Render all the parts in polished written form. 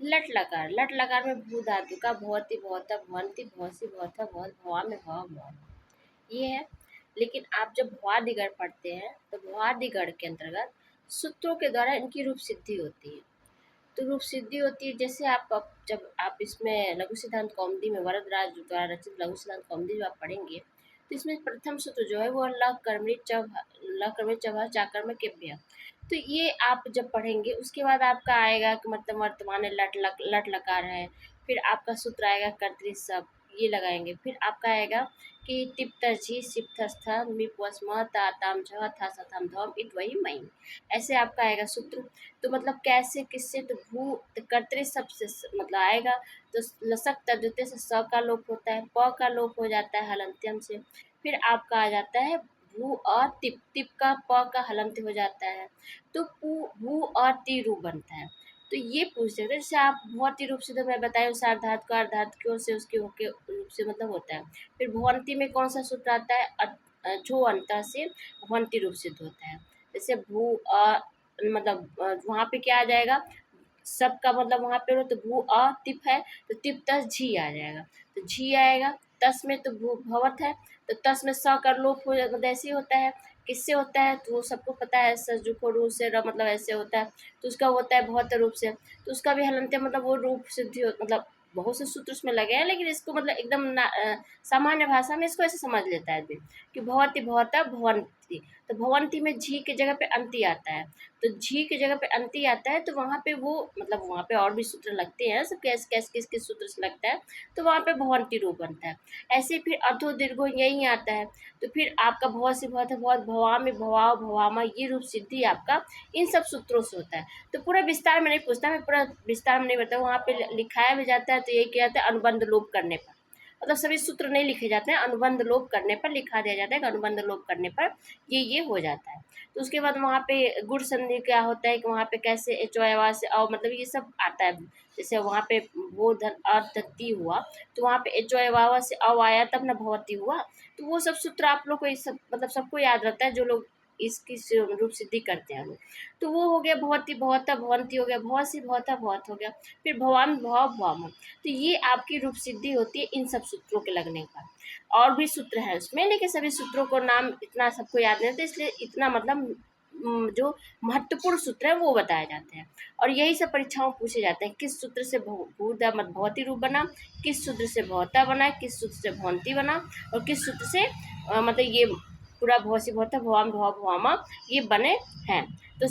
लट लकार, लट लकार में भू धातु का भवति भवता भवंती भवसी भवता भवत भवा में भव भव ये है। लेकिन आप जब भवादिगण पढ़ते हैं तो भवादिगण के अंतर्गत सूत्रों के द्वारा इनकी रूप सिद्धि होती है। तो रूप सिद्धि होती है, जैसे जब आप इसमें लघु सिद्धांत कौमुदी में वरदराज द्वारा रचित लघु सिद्धांत कौमुदी जो आप पढ़ेंगे तो इसमें प्रथम सूत्र जो है वो ल कर्मणी चभ चाकर्म केभ्य। तो ये आप जब पढ़ेंगे उसके बाद आपका आएगा कि मतलब वर्तमान लट लकार है। फिर आपका सूत्र आएगा कर्तरी सब ये लगाएंगे। फिर आपका आएगा कि तिप्तझी सिप्तस्थ मिपस्म ताताम झ था सथम धम इत वही मई। ऐसे आपका आएगा सूत्र। तो मतलब कैसे किससे, तो भू तो कर्तरी सब से मतलब आएगा। तो लसक तद्वितीय से स का लोप होता है, प का लोप हो जाता है हलंत्यम से। फिर आपका आ जाता है भू और तिप, तिप का प का हलंत हो जाता है। तो भू और ती रूप बनता है। तो ये पूछ सकते हैं, जैसे आप बहुत ही रूप से तो मैं बताया सार्वधातु का अर्धातुकों से उसके होके रूप से मतलब होता है। फिर भुवंती में कौन सा सूत्र आता है, जो अंत से भुवंती रूप सिद्ध होता है। जैसे भू मतलब वहाँ पे क्या आ जाएगा, सबका मतलब वहाँ पे तो भू तिप है तो तिप तस झी आ जाएगा। तो झी आएगा। तस में तो भू भवत है तो तस में स कर लोप हो मतलब ऐसे ही होता है। किससे होता है तो वो सबको पता है, सजुको रू से मतलब ऐसे होता है। तो उसका होता है बहुत रूप से। तो उसका भी हलंत मतलब वो रूप सिद्धि मतलब बहुत से सूत्र उसमें लगे हैं, लेकिन इसको मतलब एकदम सामान्य भाषा में इसको ऐसे समझ लेता है आदमी कि भवती भवता भवंती। तो भवंती में झी की जगह पे अंति आता है। तो झी की जगह पे अंति आता है तो वहाँ पे वो मतलब वहाँ पे और भी सूत्र लगते हैं, सब कैस कैस किस किस सूत्र से लगता है। तो वहाँ पे भवंती रूप बनता है। ऐसे फिर अधो दीर्घो यही आता है। तो फिर आपका भव से बहुत बहुत भवा में भवाओ भवामा ये रूप सिद्धि आपका इन सब सूत्रों से होता है। तो पूरा विस्तार में नहीं पूछता, मैं पूरा विस्तार में नहीं बताऊँ, वहाँ पे लिखाया भी जाता है। तो यही क्या जाता है, अनुबंध लोप करने पर मतलब सभी सूत्र नहीं लिखे जाते हैं, अनुबंध लोप करने पर लिखा दिया जाता है कि अनुबंध लोप करने पर ये हो जाता है। तो उसके बाद वहाँ पे गुण संधि क्या होता है कि वहाँ पे कैसे एचवाय से अव मतलब ये सब आता है। जैसे वहाँ पे वो धन अर्थती हुआ तो वहाँ पे एचवाय से अव आया तब न भवती हुआ। तो वो सब सूत्र आप लोग को ये सब मतलब सबको याद रहता है जो लोग इसकी रूप सिद्धि करते हैं लोग। तो वो हो गया भवती भवता भवंती हो गया, भवसी भवता भवत हो गया। फिर भवान भव भवाम। तो ये आपकी रूप सिद्धि होती है इन सब सूत्रों के लगने का। और भी सूत्र है उसमें, लेकिन सभी सूत्रों को नाम इतना सबको याद नहीं रहता, इसलिए इतना मतलब जो महत्वपूर्ण सूत्र है वो बताए जाते हैं। और यही सब परीक्षाओं में पूछे जाते हैं, किस सूत्र से भवती रूप बना, किस सूत्र से भवता बना, किस सूत्र से भवंती बना, और किस सूत्र से मतलब ये पूरा भवसी भवता भवाम भव भवामा ये बने हैं। तो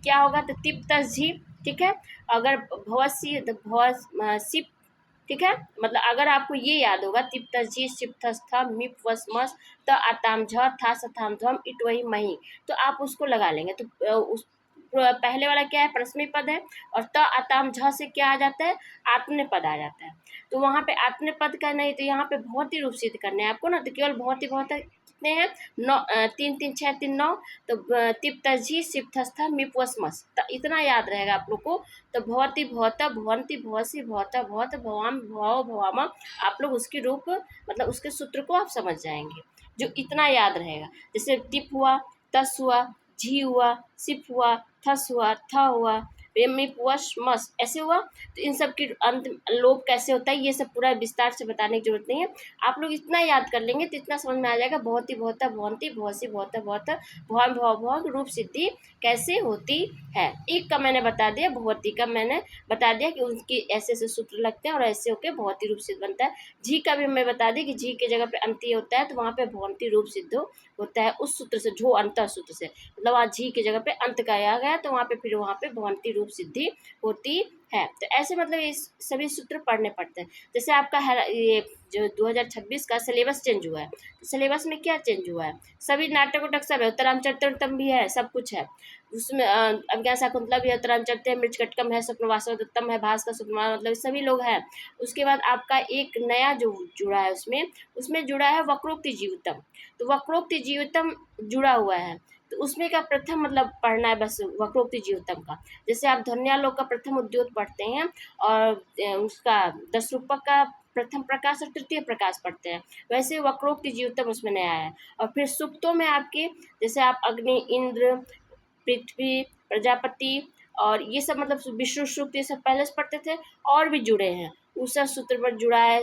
क्या होगा, तो तिप तस झी, ठीक है। अगर भवसी तो भव सिप, ठीक है। मतलब अगर आपको ये याद होगा तिप तजी सिप था मिप वस मस त आताम झ था सथाम धम इट वही मही, तो आप उसको लगा लेंगे। तो उस पहले वाला क्या है, प्रश्मी पद है। और त आताम झ से क्या आ जाता है, आत्मने पद आ जाता है। तो वहाँ पे आत्मने पद का नहीं, तो यहाँ पे बहुत ही रूप सिद्ध करने हैं आपको ना। तो केवल बहुत ही कितने हैं, 9 3 3 6 3 9। तो तिप तजी सिप था मिप वस मस, तो इतना याद रहेगा आप लोग को। तो भवती भवता भवंती भवसी भवता भवत भवाम भव भवामा, आप लोग उसकी रूप मतलब उसके सूत्र को आप समझ जाएंगे जो इतना याद रहेगा। जैसे टिप हुआ, तस हुआ, झी हुआ, सिप हुआ, थस हुआ, थ हुआ, मिप वश मस ऐसे हुआ। तो इन सब की अंत लोप कैसे होता है ये सब पूरा विस्तार से बताने की जरूरत नहीं है। आप लोग इतना याद कर लेंगे तो इतना समझ में आ जाएगा, भवती भवता भवंती भवसी भवता भवता भवाम भव भव रूप सिद्धि कैसे होती है। एक का मैंने बता दिया, भगवती का मैंने बता दिया कि उनकी ऐसे ऐसे सूत्र लगते हैं और ऐसे होके भगवती रूप सिद्ध बनता है। झी का भी मैं बता दी कि झी की जगह पे अंत्य होता है तो वहाँ पे भगवंती रूप सिद्ध होता है उस सूत्र से, झो अंत सूत्र से। मतलब वहाँ झी की जगह पे अंत का आ गया तो वहाँ पे फिर वहाँ पे भगवंती रूप सिद्धि होती है। तो ऐसे मतलब ये सभी सूत्र पढ़ने पड़ते हैं। जैसे आपका ये जो 2026 का सिलेबस चेंज हुआ है, तो सिलेबस में क्या चेंज हुआ है, सभी नाटक उटक सब है, उत्तरांचल भी है, सब कुछ है उसमें। अज्ञा शाकुंतला भी है, उत्तरांचल है, मृचकटकम है, स्वप्नवासव दत्तम है, भास्कर सुकुमार मतलब सभी लोग हैं। उसके बाद आपका एक नया जो जुड़ा है उसमें जुड़ा है वक्रोक्ति जीवितम। तो वक्रोक्ति जीवितम जुड़ा हुआ है, तो उसमें का प्रथम मतलब पढ़ना है बस वक्रोक्ति जीवितम का। जैसे आप ध्वन्यालोक का प्रथम उद्योत पढ़ते हैं और उसका 10 रूपक का प्रथम प्रकाश और तृतीय प्रकाश पढ़ते हैं, वैसे वक्रोक्ति जीवितम उसमें नया है। और फिर सुक्तों में आपके जैसे आप अग्नि, इंद्र, पृथ्वी, प्रजापति और ये सब मतलब विष्णु सूक्त ये सब पहले से पढ़ते थे और भी जुड़े हैं। उषा सूत्र पर जुड़ा है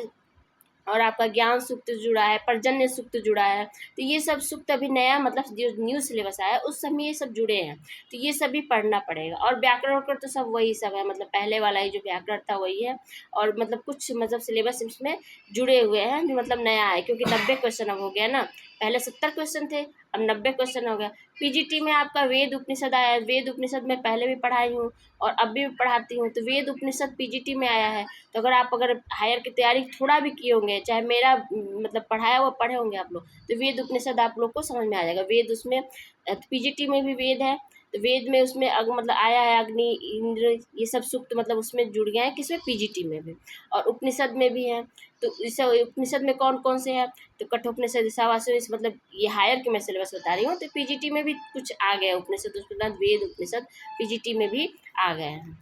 और आपका ज्ञान सूक्त जुड़ा है, पर्जन्य सूक्त जुड़ा है। तो ये सब सूक्त अभी नया मतलब जो न्यू सिलेबस आया है उस समय ये सब जुड़े हैं, तो ये सभी पढ़ना पड़ेगा। और व्याकरण का तो सब वही सब है, मतलब पहले वाला ही जो व्याकरण था वही है। और मतलब कुछ मतलब सिलेबस इसमें जुड़े हुए हैं जो मतलब नया है, क्योंकि 90 क्वेश्चन अब हो गया ना, पहले 70 क्वेश्चन थे अब 90 क्वेश्चन हो गया। पीजीटी में आपका वेद उपनिषद आया है, वेद उपनिषद में पहले भी पढ़ाई हूँ और अब भी पढ़ाती हूँ, तो वेद उपनिषद पीजीटी में आया है। तो अगर हायर की तैयारी थोड़ा भी किए होंगे, चाहे मेरा मतलब पढ़ाया हुआ पढ़े होंगे आप लोग, तो वेद उपनिषद आप लोग को समझ में आ जाएगा। वेद उसमें पीजीटी में भी वेद है, तो वेद में उसमें मतलब आया है अग्नि इंद्र ये सब सूक्त मतलब उसमें जुड़ गए हैं, किसमें पीजीटी में भी, और उपनिषद में भी है। तो इस उपनिषद में कौन कौन से हैं, तो कठोपनिषद ईशावास्य मतलब ये हायर की मैं सिलेबस बता रही हूँ। तो पीजीटी में भी कुछ आ गया उपनिषद, उसके बाद वेद उपनिषद पीजीटी में भी आ गए हैं।